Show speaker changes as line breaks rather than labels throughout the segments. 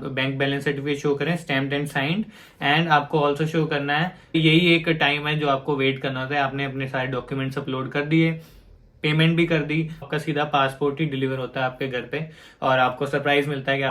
Bank balance certificate show करें, stamped and signed, and आपको also show करना है। यही एक टाइम है जो आपको वेट करना होता है। आपने अपने सारे डॉक्यूमेंट्स अपलोड कर दिए, पेमेंट भी कर दी, आपका सीधा पासपोर्ट ही डिलीवर होता है आपके घर पे और आपको सरप्राइज मिलता है कि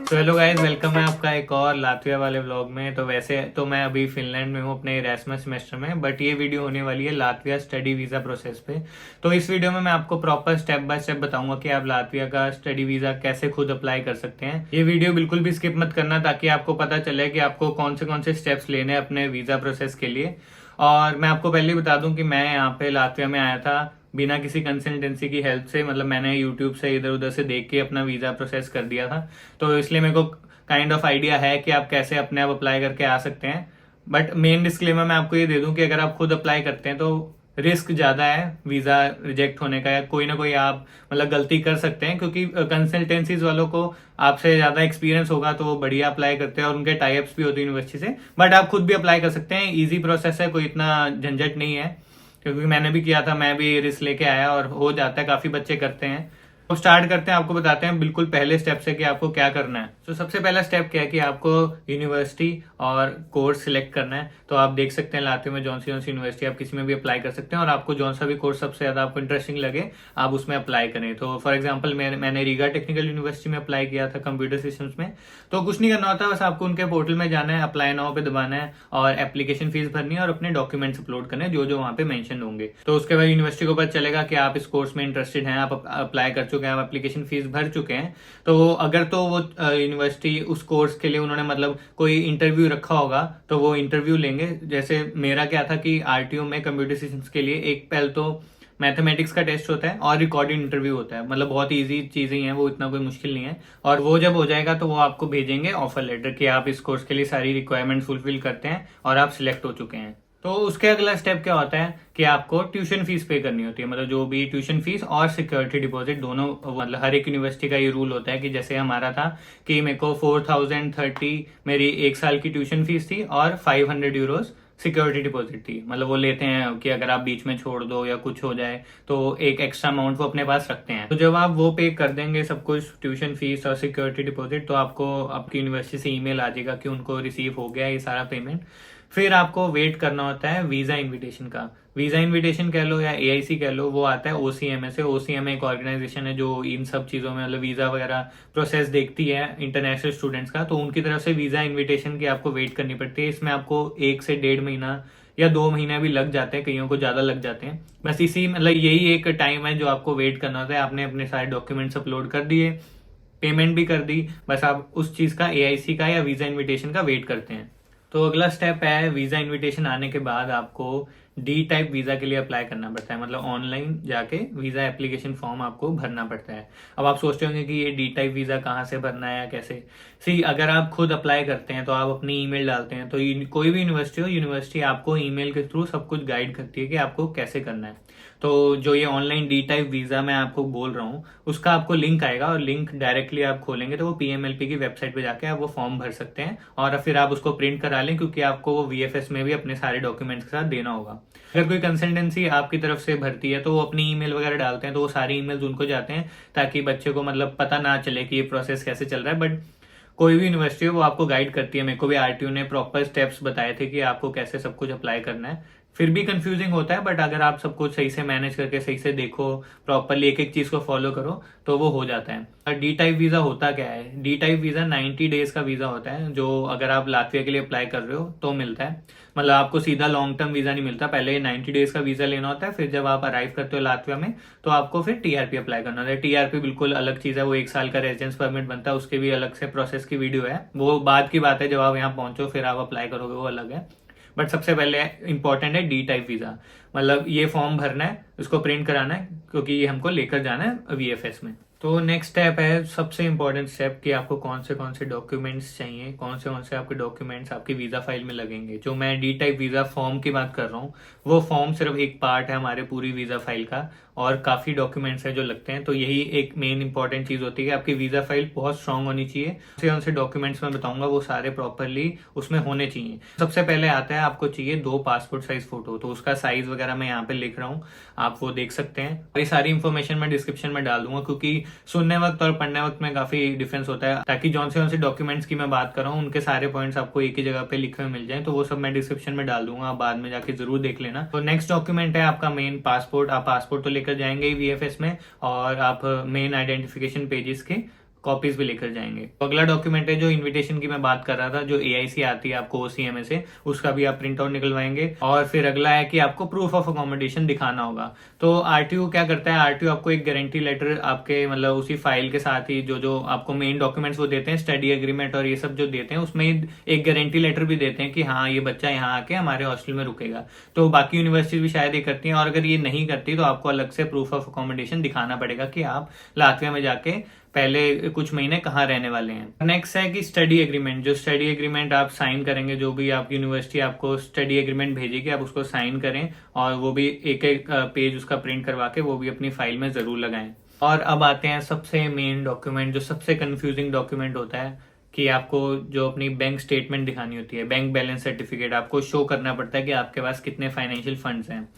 तो हेलो गाइस, वेलकम है आपका एक और लातविया वाले व्लॉग में। तो वैसे तो मैं अभी फिनलैंड में हूँ अपने एरास्मस सेमेस्टर में, बट ये वीडियो होने वाली है लातविया स्टडी वीज़ा प्रोसेस पे। तो इस वीडियो में मैं आपको प्रॉपर स्टेप बाय स्टेप बताऊंगा कि आप लातविया का स्टडी वीज़ा कैसे खुद अप्लाई कर सकते हैं। ये वीडियो बिल्कुल भी स्किप मत करना ताकि आपको पता चले कि आपको कौन से स्टेप्स लेने हैं अपने वीज़ा प्रोसेस के लिए। और मैं आपको पहले ही बता दूं कि मैं यहाँ पे लातविया में आया था बिना किसी कंसल्टेंसी की हेल्प से। मतलब मैंने यूट्यूब से इधर उधर से देख के अपना वीज़ा प्रोसेस कर दिया था, तो इसलिए मेरे को काइंड ऑफ आइडिया है कि आप कैसे अपने आप अप्लाई करके आ सकते हैं। बट मेन डिस्क्लेमर मैं आपको ये दे दूं कि अगर आप खुद अप्लाई करते हैं तो रिस्क ज़्यादा है वीज़ा रिजेक्ट होने का, या कोई ना कोई आप मतलब गलती कर सकते हैं, क्योंकि कंसल्टेंसीज वालों को आपसे ज़्यादा एक्सपीरियंस होगा तो वो बढ़िया अप्लाई करते हैं और उनके टाइप्स भी होते हैं यूनिवर्सिटी से। बट आप खुद भी अप्लाई कर सकते हैं, ईजी प्रोसेस है, कोई इतना झंझट नहीं है। क्योंकि मैंने भी किया था, मैं भी रिस्क लेके आया और हो जाता है, काफ़ी बच्चे करते हैं। तो स्टार्ट करते हैं, आपको बताते हैं बिल्कुल पहले स्टेप से कि आपको क्या करना है। तो सबसे पहला स्टेप क्या है कि आपको यूनिवर्सिटी और कोर्स सिलेक्ट करना है। तो आप देख सकते हैं लातविया में जौन सी यूनिवर्सिटी, आप किसी में भी अप्लाई कर सकते हैं और आपको जौन सा भी कोर्स सबसे ज़्यादा आपको इंटरेस्टिंग लगे आप उसमें अप्लाई करें। तो फॉर एग्जाम्पल मैंने रीगा टेक्निकल यूनिवर्सिटी में अप्लाई किया था कंप्यूटर सिस्टम्स में। तो कुछ नहीं करना होता, बस आपको उनके पोर्टल में जाना है, अप्लाई नाउ पे दबाना है और एप्लीकेशन फीस भरनी है और अपने डॉक्यूमेंट्स अपलोड करने हैं जो जो वहाँ पे मेंशन होंगे। तो उसके बाद यूनिवर्सिटी को पता चलेगा कि आप इस कोर्स में इंटरेस्टेड हैं, आप अप्लाई कर चुके हैं, आप एप्लीकेशन फीस भर चुके हैं। तो अगर तो वो यूनिवर्सिटी उस कोर्स के लिए उन्होंने मतलब कोई इंटरव्यू रखा होगा तो वो इंटरव्यू लेंगे। जैसे मेरा क्या था कि आरटीओ में कंप्यूटर सिस्टम्स के लिए एक पहले तो मैथमेटिक्स का टेस्ट होता है और रिकॉर्डिंग इंटरव्यू होता है। मतलब बहुत इजी चीजें हैं, वो इतना कोई मुश्किल नहीं है। और वो जब हो जाएगा तो वो आपको भेजेंगे ऑफर लेटर कि आप इस कोर्स के लिए सारी रिक्वायरमेंट फुलफिल करते हैं और आप सिलेक्ट हो चुके हैं। तो उसके अगला स्टेप क्या होता है कि आपको ट्यूशन फीस पे करनी होती है। मतलब जो भी ट्यूशन फीस और सिक्योरिटी डिपॉजिट दोनों, मतलब हर एक यूनिवर्सिटी का ये रूल होता है कि जैसे हमारा था कि मेरे को 4030 मेरी एक साल की ट्यूशन फीस थी और 500 यूरोज सिक्योरिटी डिपॉजिट थी। मतलब वो लेते हैं कि अगर आप बीच में छोड़ दो या कुछ हो जाए तो एक एक्स्ट्रा अमाउंट वो अपने पास रखते हैं। तो जब आप वो पे कर देंगे सब कुछ, ट्यूशन फीस और सिक्योरिटी डिपॉजिट, तो आपको आपकी यूनिवर्सिटी से ईमेल आ जाएगा कि उनको रिसीव हो गया ये सारा पेमेंट। फिर आपको वेट करना होता है वीजा इनविटेशन का। वीजा इनविटेशन कह लो या एआईसी कह लो, वो आता है ओसीएमए से। ओसीएमए एक ऑर्गेनाइजेशन है जो इन सब चीजों में मतलब वीजा वगैरह प्रोसेस देखती है इंटरनेशनल स्टूडेंट्स का। तो उनकी तरफ से वीजा इनविटेशन की आपको वेट करनी पड़ती है। इसमें आपको 1 से 1.5 महीना या 2 महीना भी लग जाते हैं, कईयों को ज्यादा लग जाते हैं। बस इसी मतलब यही एक टाइम है जो आपको वेट करना होता है। आपने अपने सारे डॉक्यूमेंट्स अपलोड कर दिए, पेमेंट भी कर दी, बस आप उस चीज का एआईसी का या वीजा इनविटेशन का वेट करते हैं। तो अगला स्टेप है वीजा इनविटेशन आने के बाद आपको डी टाइप वीजा के लिए अप्लाई करना पड़ता है। मतलब ऑनलाइन जाके वीजा एप्लीकेशन फॉर्म आपको भरना पड़ता है। अब आप सोचते होंगे कि ये डी टाइप वीजा कहाँ से भरना है या कैसे। सी अगर आप खुद अप्लाई करते हैं तो आप अपनी ईमेल डालते हैं, तो कोई भी यूनिवर्सिटी हो, यूनिवर्सिटी आपको ईमेल के थ्रू सब कुछ गाइड करती है कि आपको कैसे करना है। तो जो ये ऑनलाइन डी टाइप वीजा मैं आपको बोल रहा हूँ उसका आपको लिंक आएगा और लिंक डायरेक्टली आप खोलेंगे तो वो पीएमएलपी की वेबसाइट पे जाके आप वो फॉर्म भर सकते हैं और फिर आप उसको प्रिंट करा लें, क्योंकि आपको वो वीएफएस में भी अपने सारे डॉक्यूमेंट्स के साथ देना होगा। अगर कोई कंसल्टेंसी आपकी तरफ से भरती है तो वो अपनी ईमेल वगैरह डालते हैं, तो वो सारी ईमेल्स उनको जाते हैं ताकि बच्चे को मतलब पता ना चले कि ये प्रोसेस कैसे चल रहा है। बट कोई भी यूनिवर्सिटी हो वो आपको गाइड करती है। मेरे को भी आरटीयू ने प्रॉपर स्टेप्स बताए थे कि आपको कैसे सब कुछ अप्लाई करना है। फिर भी कंफ्यूजिंग होता है, बट अगर आप सब कुछ सही से मैनेज करके सही से देखो, प्रॉपरली एक एक चीज को फॉलो करो तो वो हो जाता है। और डी टाइप वीजा होता क्या है? डी टाइप वीजा 90 डेज का वीजा होता है, जो अगर आप लातविया के लिए अप्लाई कर रहे हो तो मिलता है। मतलब आपको सीधा लॉन्ग टर्म वीजा नहीं मिलता, पहले 90 डेज का वीजा लेना होता है, फिर जब आप अराइव करते हो लातविया में तो आपको फिर टीआरपी अप्लाई करना होता है। टीआरपी बिल्कुल अलग चीज है, वो 1 साल का रेजिडेंस परमिट बनता है, उसके भी अलग से प्रोसेस की वीडियो है, वो बाद की बात है। जब आप यहाँ पहुंचो फिर आप अप्लाई करोगे, वो अलग है। बट सबसे पहले इंपॉर्टेंट है डी टाइप वीजा। मतलब ये फॉर्म भरना है, उसको प्रिंट कराना है, क्योंकि ये हमको लेकर जाना है वीएफएस में। तो नेक्स्ट स्टेप है सबसे इंपॉर्टेंट स्टेप कि आपको कौन से डॉक्यूमेंट्स चाहिए, कौन से आपके डॉक्यूमेंट्स आपकी वीजा फाइल में लगेंगे। जो मैं डी टाइप वीजा फॉर्म की बात कर रहा हूँ वो फॉर्म सिर्फ एक पार्ट है हमारे पूरी वीजा फाइल का, और काफ़ी डॉक्यूमेंट्स हैं जो लगते हैं। तो यही एक मेन इंपॉर्टेंट चीज़ होती है कि आपकी वीज़ा फाइल बहुत स्ट्रांग होनी चाहिए। उनसे डॉक्यूमेंट्स मैं बताऊंगा वो सारे प्रॉपरली उसमें होने चाहिए। सबसे पहले आता है आपको चाहिए 2 पासपोर्ट साइज फोटो, तो उसका साइज वगैरह मैं यहाँ पे लिख रहा हूँ, आप वो देख सकते हैं। ये सारी इन्फॉर्मेशन मैं डिस्क्रिप्शन में डाल दूंगा क्योंकि सुनने वक्त और पढ़ने वक्त में काफी डिफरेंस होता है, ताकि जौन से डॉक्यूमेंट्स की मैं बात कर रहा हूँ उनके सारे पॉइंट्स आपको एक ही जगह पे लिखे हुए मिल जाए। तो वो सब मैं डिस्क्रिप्शन में डाल दूंगा, आप बाद में जाके जरूर देख लेना। तो नेक्स्ट डॉक्यूमेंट है आपका मेन पासपोर्ट। आप पासपोर्ट तो लेकर जाएंगे ही वीएफएस में, और आप मेन आइडेंटिफिकेशन पेजेस के कॉपीज भी लेकर जाएंगे। तो अगला डॉक्यूमेंट है जो इनविटेशन की मैं बात कर रहा था, जो एआईसी आती है आपको ओसीएमए से, उसका भी आप प्रिंट आउट निकलवाएंगे। और फिर अगला है कि आपको प्रूफ ऑफ अकोमोडेशन दिखाना होगा। तो आरटीयू क्या करता है, आरटीयू आपको एक गारंटी लेटर आपके मतलब उसी फाइल के साथ ही जो जो आपको मेन डॉक्यूमेंट्स वो देते हैं, स्टडी एग्रीमेंट और ये सब जो देते हैं, उसमें एक गारंटी लेटर भी देते हैं कि हाँ ये बच्चा यहाँ आके हमारे हॉस्टल में रुकेगा। तो बाकी यूनिवर्सिटी भी शायद ये करती हैं, और अगर ये नहीं करती तो आपको अलग से प्रूफ ऑफ अकोमोडेशन दिखाना पड़ेगा कि आप लातविया में जाके पहले कुछ महीने कहाँ रहने वाले हैं। नेक्स्ट है कि स्टडी एग्रीमेंट। जो स्टडी एग्रीमेंट आप साइन करेंगे, जो भी आप यूनिवर्सिटी आपको स्टडी एग्रीमेंट भेजेगी, आप उसको साइन करें, और वो भी एक एक पेज उसका प्रिंट करवा के वो भी अपनी फाइल में जरूर लगाएं। और अब आते हैं सबसे मेन डॉक्यूमेंट, जो सबसे कंफ्यूजिंग डॉक्यूमेंट होता है, कि आपको जो अपनी बैंक स्टेटमेंट दिखानी होती है, बैंक बैलेंस सर्टिफिकेट आपको शो करना पड़ता है कि आपके पास कितने फाइनेंशियल फंड्स हैं।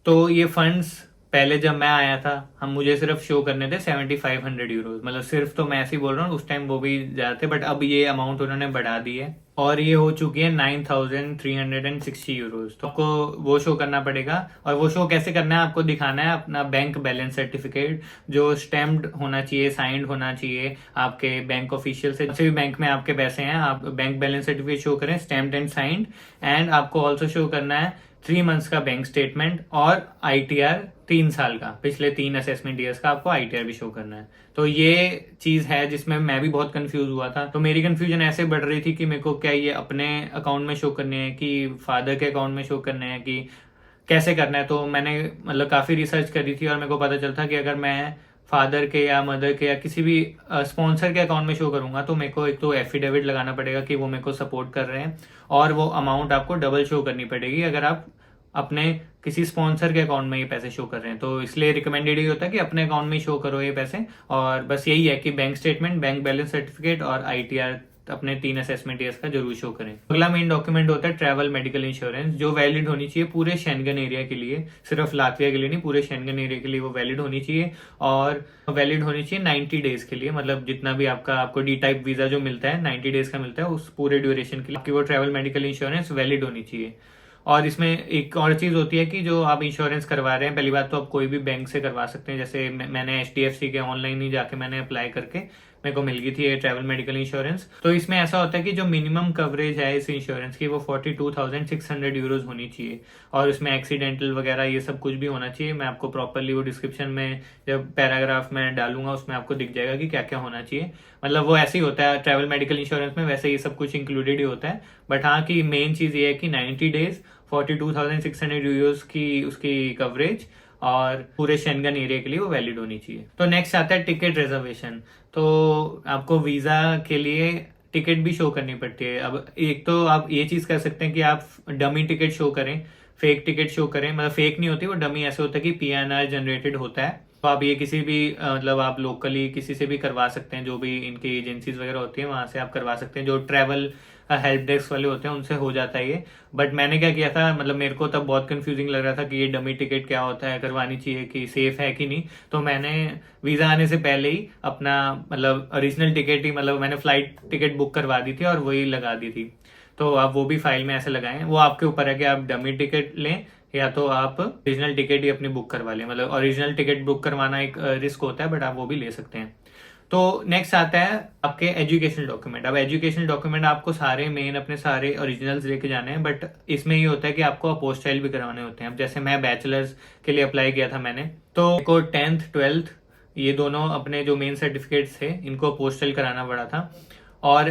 तो ये फंड्स पहले जब मैं आया था, हम मुझे सिर्फ शो करने थे 7500 यूरोज, मतलब सिर्फ तो मैं ऐसे ही बोल रहा हूँ, उस टाइम वो भी ज्यादा थे, बट अब ये अमाउंट उन्होंने बढ़ा दी है और ये हो चुकी है 9360 यूरोज। तो आपको वो शो करना पड़ेगा। और वो शो कैसे करना है, आपको दिखाना है अपना बैंक बैलेंस सर्टिफिकेट, जो स्टैम्प्ड होना चाहिए, साइंड होना चाहिए आपके बैंक ऑफिशियल से, भी बैंक में आपके पैसे हैं, आप बैंक बैलेंस सर्टिफिकेट शो करें, स्टैम्प्ड एंड साइंड। एंड आपको ऑल्सो शो करना है 3 मंथ्स का बैंक स्टेटमेंट और आईटीआर 3 साल का, पिछले 3 असेसमेंट ईयर्स का आपको आईटीआर भी शो करना है। तो ये चीज है जिसमें मैं भी बहुत कंफ्यूज हुआ था। तो मेरी कंफ्यूजन ऐसे बढ़ रही थी कि मेरे को क्या ये अपने अकाउंट में शो करने हैं कि फादर के अकाउंट में शो करने हैं, कि कैसे करना है। तो मैंने मतलब काफी रिसर्च करी थी और मेरे को पता चलता कि अगर मैं फादर के या मदर के या किसी भी स्पॉन्सर के अकाउंट में शो करूंगा तो मेरे को एक तो एफिडेविट लगाना पड़ेगा कि वो मेरे को सपोर्ट कर रहे हैं, और वो अमाउंट आपको डबल शो करनी पड़ेगी अगर आप अपने किसी स्पॉन्सर के अकाउंट में ये पैसे शो कर रहे हैं। तो इसलिए रिकमेंडेड ये होता है कि अपने अकाउंट में शो करो ये पैसे। और बस यही है कि bank statement, bank balance certificate और आईटीआर अपने 3 असेसमेंट ईयर्स का जरूर शो करें। अगला मेन डॉक्यूमेंट होता है ट्रैवल मेडिकल इंश्योरेंस, जो वैलिड होनी चाहिए पूरे शेंगन एरिया के लिए, सिर्फ लातविया के लिए नहीं, पूरे शेंगन एरिया के लिए वो वैलिड होनी चाहिए। और वैलिड होनी चाहिए 90 डेज के लिए, मतलब जितना भी आपको डी टाइप वीजा जो मिलता है 90 डेज का मिलता है, उस पूरे ड्यूरेशन के लिए आपकी वो ट्रैवल मेडिकल इंश्योरेंस वैलिड होनी चाहिए। और इसमें एक और चीज होती है कि जो आप इंश्योरेंस करवा रहे हैं, पहली बात तो आप कोई भी बैंक से करवा सकते हैं, जैसे मैंने एचडीएफसी के ऑनलाइन ही जाके मैंने अप्लाई करके मेरे को मिल गई थी ये ट्रैवल मेडिकल इंश्योरेंस। तो इसमें ऐसा होता है कि जो मिनिमम कवरेज है इस इंश्योरेंस की वो 42,600 यूरोज होनी चाहिए, और उसमें एक्सीडेंटल वगैरह ये सब कुछ भी होना चाहिए। मैं आपको प्रॉपरली वो डिस्क्रिप्शन में जब पैराग्राफ में डालूंगा उसमें आपको दिख जाएगा कि क्या क्या होना चाहिए। मतलब वो ऐसे ही होता है ट्रैवल मेडिकल इंश्योरेंस में, वैसे ये सब कुछ इंक्लूडेड ही होता है। बट हाँ की मेन चीज ये है कि 90 डेज 42,600 यूरोज की उसकी कवरेज, और पूरे शेंगन एरिया के लिए वो वैलिड होनी चाहिए। तो नेक्स्ट आता है टिकट रिजर्वेशन। तो आपको वीजा के लिए टिकट भी शो करनी पड़ती है। अब एक तो आप ये चीज कर सकते हैं कि आप डमी टिकट शो करें, फेक टिकट शो करें, मतलब फेक नहीं होती वो, डमी ऐसे होता है कि पीएनआर जनरेटेड होता है। तो आप ये किसी भी मतलब आप लोकली किसी से भी करवा सकते हैं, जो भी इनकी एजेंसीज वगैरह होती है वहां से आप करवा सकते हैं, जो ट्रैवल हेल्प डेस्क वाले होते हैं उनसे हो जाता है ये। बट मैंने क्या किया था, मतलब मेरे को तब बहुत कंफ्यूजिंग लग रहा था कि ये डमी टिकट क्या होता है, करवानी चाहिए कि सेफ है कि नहीं। तो मैंने वीजा आने से पहले ही अपना मतलब ओरिजिनल टिकट ही, मतलब मैंने फ्लाइट टिकट बुक करवा दी थी और वही लगा दी थी। तो आप वो भी फाइल में ऐसे लगाएं, वो आपके ऊपर है कि आप डमी टिकट लें या तो आप ओरिजिनल टिकट ही अपनी बुक करवा लें। मतलब ओरिजिनल टिकट बुक करवाना एक रिस्क होता है, बट आप वो भी ले सकते हैं। तो नेक्स्ट आता है आपके एजुकेशनल डॉक्यूमेंट। अब एजुकेशनल डॉक्यूमेंट आपको सारे मेन अपने सारे ओरिजिनल्स लेके जाने हैं, बट इसमें ये होता है कि आपको अपोस्टाइल भी करवाने होते हैं। अब जैसे मैं बैचलर्स के लिए अप्लाई किया था मैंने, तो को 10th 12th ये दोनों अपने जो मेन सर्टिफिकेट्स थे इनको अपोस्टाइल कराना पड़ा था। और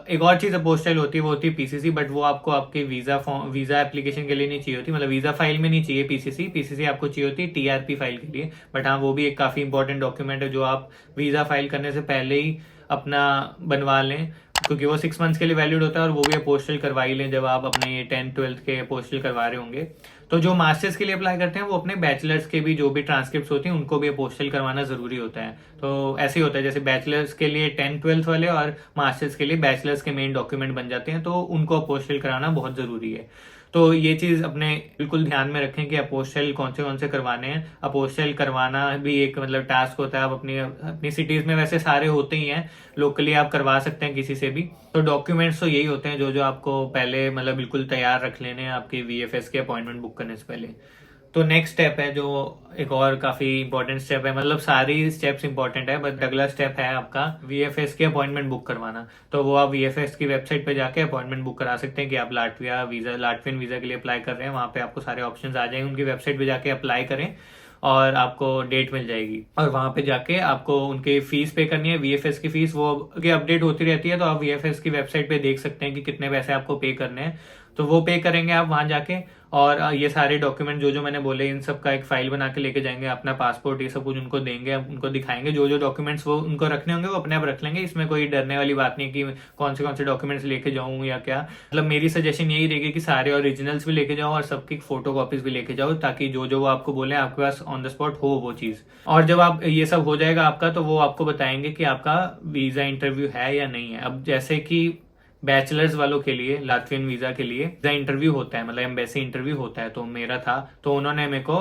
एक और चीज अपोस्टाइल होती है, वो होती है पीसीसी, बट वो आपको आपके वीजा एप्लीकेशन के लिए नहीं चाहिए होती, मतलब वीजा फाइल में नहीं चाहिए पीसीसी आपको चाहिए होती है टीआरपी फाइल के लिए। बट हाँ वो भी एक काफी इंपॉर्टेंट डॉक्यूमेंट है जो आप वीजा फाइल करने से पहले ही अपना बनवा लें, क्योंकि वो 6 मंथ्स के लिए वैलिड होता है, और वो भी अपोस्टल करवा ही लें जब आप अपने 10th 12th के अपोस्टल करवा रहे होंगे। तो जो मास्टर्स के लिए अप्लाई करते हैं वो अपने बैचलर्स के भी जो भी ट्रांसक्रिप्ट होती हैं उनको भी अपोस्टल करवाना जरूरी होता है। तो ऐसे ही होता है, जैसे बैचलर्स के लिए 10th-12th वाले और मास्टर्स के लिए बैचलर्स के मेन डॉक्यूमेंट बन जाते हैं, तो उनको अपोस्टल कराना बहुत जरूरी है। तो ये चीज अपने बिल्कुल ध्यान में रखें कि अपोस्टल कौन से करवाने हैं। अपोस्टल करवाना भी एक मतलब टास्क होता है। आप अपनी अपनी सिटीज में वैसे सारे होते ही हैं, लोकली आप करवा सकते हैं किसी से भी। तो डॉक्यूमेंट्स तो यही होते हैं जो जो आपको पहले मतलब बिल्कुल तैयार रख लेने हैं आपकी वीएफएस के अपॉइंटमेंट बुक करने से पहले। तो नेक्स्ट स्टेप है जो एक और काफी इंपॉर्टेंट स्टेप है, मतलब सारी स्टेप्स इंपॉर्टेंट है, बट अगला स्टेप है आपका वीएफएस की अपॉइंटमेंट बुक करवाना। तो वो आप वीएफएस की वेबसाइट पे जाके अपॉइंटमेंट बुक करा सकते हैं कि आप लाटवियन वीजा के लिए अप्लाई कर रहे हैं। वहां पे आपको सारे ऑप्शंस आ जाएंगे, उनकी वेबसाइट पे जाके अप्लाई करें और आपको डेट मिल जाएगी। और वहां पे जाके आपको उनकी फीस पे करनी है, वीएफएस की फीस, वो की अपडेट होती रहती है। तो आप वीएफएस की वेबसाइट पे देख सकते हैं कि कितने पैसे आपको पे करने हैं। तो वो पे करेंगे आप वहां जाके, और ये सारे डॉक्यूमेंट जो जो मैंने बोले इन सब का एक फाइल बना के लेके जाएंगे। अपना पासपोर्ट ये सब कुछ उनको देंगे, उनको दिखाएंगे जो जो डॉक्यूमेंट्स वो उनको रखने होंगे वो अपने आप रख लेंगे। इसमें कोई डरने वाली बात नहीं कि कौन से डॉक्यूमेंट्स लेके जाऊं या क्या। मतलब मेरी सजेशन यही रहेगी कि सारे ओरिजिनल्स भी लेके जाओ और सबकी फोटो कॉपीज भी लेके जाओ, ताकि जो जो वो आपको बोले आपके पास ऑन द स्पॉट हो वो चीज। और जब आप ये सब हो जाएगा आपका, तो वो आपको बताएंगे कि आपका वीजा इंटरव्यू है या नहीं है। अब जैसे कि बैचलर्स वालों के लिए लातवियन वीजा के लिए वीजा इंटरव्यू होता है, मतलब एम्बेसी इंटरव्यू होता है। तो मेरा था, तो उन्होंने मेरे को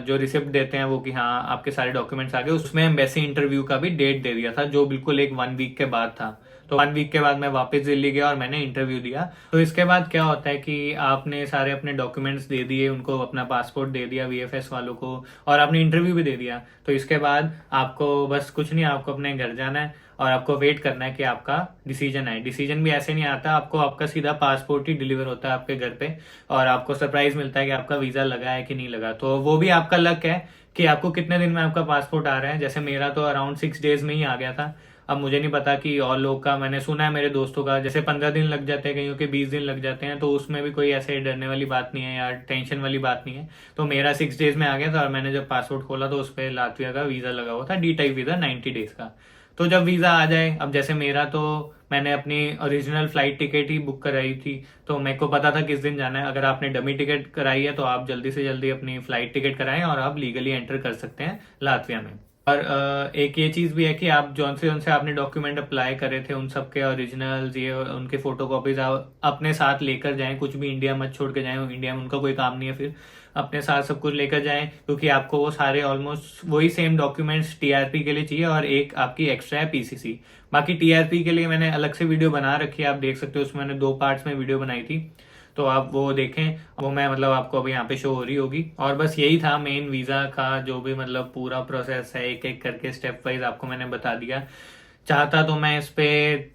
जो रिसिप्ट देते हैं वो कि हाँ आपके सारे डॉक्यूमेंट्स आ गए, उसमें एम्बेसी इंटरव्यू का भी डेट दे दिया था, जो बिल्कुल एक 1 वीक के बाद था। तो 1 वीक के बाद मैं वापस दिल्ली गया और मैंने इंटरव्यू दिया। तो इसके बाद क्या होता है कि आपने सारे अपने डॉक्यूमेंट्स दे दिए उनको, अपना पासपोर्ट दे दिया वीएफएस वालों को, और आपने इंटरव्यू भी दे दिया। तो इसके बाद आपको बस कुछ नहीं, आपको अपने घर जाना है और आपको वेट करना है कि आपका डिसीजन आए। डिसीजन भी ऐसे नहीं आता, आपको आपका सीधा पासपोर्ट ही डिलीवर होता है आपके घर पे, और आपको सरप्राइज मिलता है कि आपका वीजा लगा है कि नहीं लगा। तो वो भी आपका लक है कि आपको कितने दिन में आपका पासपोर्ट आ रहा है। जैसे मेरा तो अराउंड 6 डेज में ही आ गया था। अब मुझे नहीं पता कि और लोग का, मैंने सुना है मेरे दोस्तों का जैसे 15 दिन लग जाते हैं, कईयों के 20 दिन लग जाते हैं। तो उसमें भी कोई ऐसे डरने वाली बात नहीं है या टेंशन वाली बात नहीं है। तो मेरा 6 डेज में आ गया था, और मैंने जब पासपोर्ट खोला तो उस पर लातविया का वीजा लगा हुआ था, डी टाइप वीजा 90 डेज का। तो जब वीजा आ जाए, अब जैसे मेरा तो मैंने अपनी ओरिजिनल फ्लाइट टिकट ही बुक कराई थी, तो मेरे को पता था किस दिन जाना है। अगर आपने डमी टिकट कराई है तो आप जल्दी से जल्दी अपनी फ्लाइट टिकट कराएं और आप लीगली एंटर कर सकते हैं लातविया में। और एक ये चीज भी है कि आप जौन से आपने डॉक्यूमेंट अप्लाई करे थे उन सब के ओरिजिनल्स, ये उनके फोटो कॉपीज आप अपने साथ लेकर जाएं। कुछ भी इंडिया मत छोड़ के जाएं, इंडिया में उनका कोई काम नहीं है फिर। अपने साथ सब कुछ लेकर जाएं, क्योंकि आपको वो सारे ऑलमोस्ट वही सेम डॉक्यूमेंट्स टीआरपी के लिए चाहिए, और एक आपकी एक्स्ट्रा है पीसीसी। बाकी टीआरपी के लिए मैंने अलग से वीडियो बना रखी है, आप देख सकते हो, उसमें मैंने 2 पार्ट्स में वीडियो बनाई थी, तो आप वो देखें। वो मैं मतलब आपको अभी यहाँ पे शो हो रही होगी। और बस यही था मेन वीजा का जो भी मतलब पूरा प्रोसेस है, एक एक करके स्टेप वाइज आपको मैंने बता दिया। चाहता तो मैं इस पे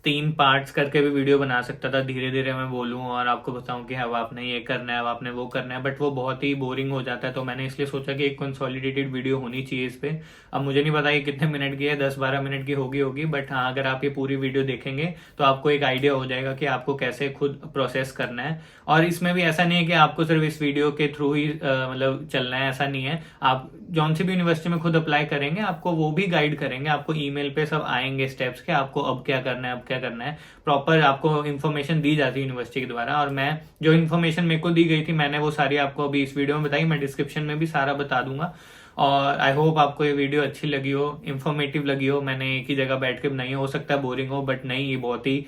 3 पार्ट्स करके भी वीडियो बना सकता था, धीरे धीरे मैं बोलूं और आपको बताऊं कि अब आपने ये करना है, अब आपने वो करना है, बट वो बहुत ही बोरिंग हो जाता है। तो मैंने इसलिए सोचा कि एक कंसोलिडेटेड वीडियो होनी चाहिए इस पे। अब मुझे नहीं पता ये कितने मिनट की है, 10-12 मिनट की होगी, बट हाँ अगर आप ये पूरी वीडियो देखेंगे तो आपको एक आइडिया हो जाएगा कि आपको कैसे खुद प्रोसेस करना है। और इसमें भी ऐसा नहीं है कि आपको सिर्फ इस वीडियो के थ्रू ही मतलब चलना है, ऐसा नहीं है। आप जौन सी भी यूनिवर्सिटी में खुद अप्लाई करेंगे आपको वो भी गाइड करेंगे, आपको ईमेल पे सब आएंगे स्टेप्स के, आपको अब क्या करना है, अब क्या करना है, प्रॉपर आपको इन्फॉर्मेशन दी जाती है यूनिवर्सिटी के द्वारा। और मैं जो इन्फॉर्मेशन मेरे को दी गई थी मैंने वो सारी आपको अभी इस वीडियो में बताई, मैं डिस्क्रिप्शन में भी सारा बता दूंगा। और आई होप आपको ये वीडियो अच्छी लगी हो, इन्फॉर्मेटिव लगी हो। मैंने एक ही जगह बैठ के बनाई हो सकता है बोरिंग हो, बट नहीं, ये बहुत ही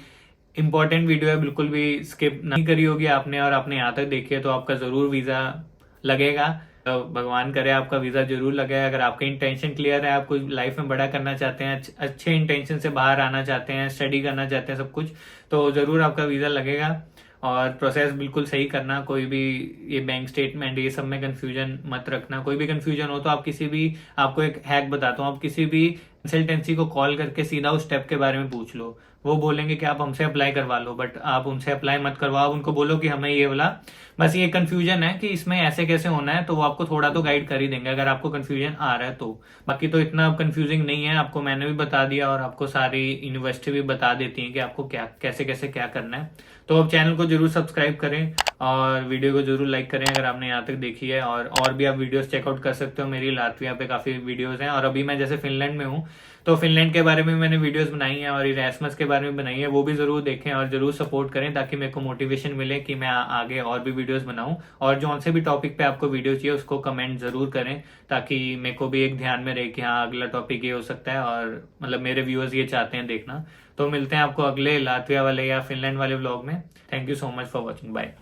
इंपॉर्टेंट वीडियो है, बिल्कुल भी स्किप नहीं करी होगी आपने, और आपने यहाँ तक देखी है तो आपका जरूर वीजा लगेगा। तो भगवान करे आपका वीजा जरूर लगे। अगर आपका इंटेंशन क्लियर है, आप कुछ लाइफ में बड़ा करना चाहते हैं, अच्छे इंटेंशन से बाहर आना चाहते हैं, स्टडी करना चाहते हैं सब कुछ, तो जरूर आपका वीजा लगेगा। और प्रोसेस बिल्कुल सही करना, कोई भी ये बैंक स्टेटमेंट ये सब में कंफ्यूजन मत रखना। कोई भी कंफ्यूजन हो तो आप किसी भी, आपको एक हैक बताता हूँ, आप किसी भी कंसल्टेंसी को कॉल करके सीधा उस स्टेप के बारे में पूछ लो। वो बोलेंगे कि आप हमसे अप्लाई करवा लो, बट आप उनसे अप्लाई मत करवाओ, उनको बोलो कि हमें ये वाला बस ये कंफ्यूजन है कि इसमें ऐसे कैसे होना है, तो वो आपको थोड़ा तो गाइड कर ही देंगे अगर आपको कंफ्यूजन आ रहा है तो। बाकी तो इतना कंफ्यूजिंग नहीं है, आपको मैंने भी बता दिया और आपको सारी यूनिवर्सिटी भी बता देती है कि आपको क्या कैसे कैसे क्या करना है। तो अब चैनल को जरूर सब्सक्राइब करें और वीडियो को जरूर लाइक करें अगर आपने यहाँ तक देखी है। और भी आप वीडियोस चेकआउट कर सकते हो, मेरी लातविया पे काफी वीडियोस हैं। और अभी मैं जैसे फिनलैंड में हूँ तो फिनलैंड के बारे में मैंने वीडियोस बनाई हैं, और इरेस्मस के बारे में बनाई है, वो भी जरूर देखें और जरूर सपोर्ट करें ताकि मेरे को मोटिवेशन मिले कि मैं आगे और भी वीडियोस बनाऊं। और जो से भी टॉपिक पे आपको वीडियो चाहिए उसको कमेंट जरूर करें ताकि मेरे को भी एक ध्यान में रहे कि हाँ अगला टॉपिक ये हो सकता है और मतलब मेरे व्यूअर्स ये चाहते हैं देखना। तो मिलते हैं आपको अगले लातविया वाले या फिनलैंड वाले व्लॉग में। Thank you so much for watching, bye.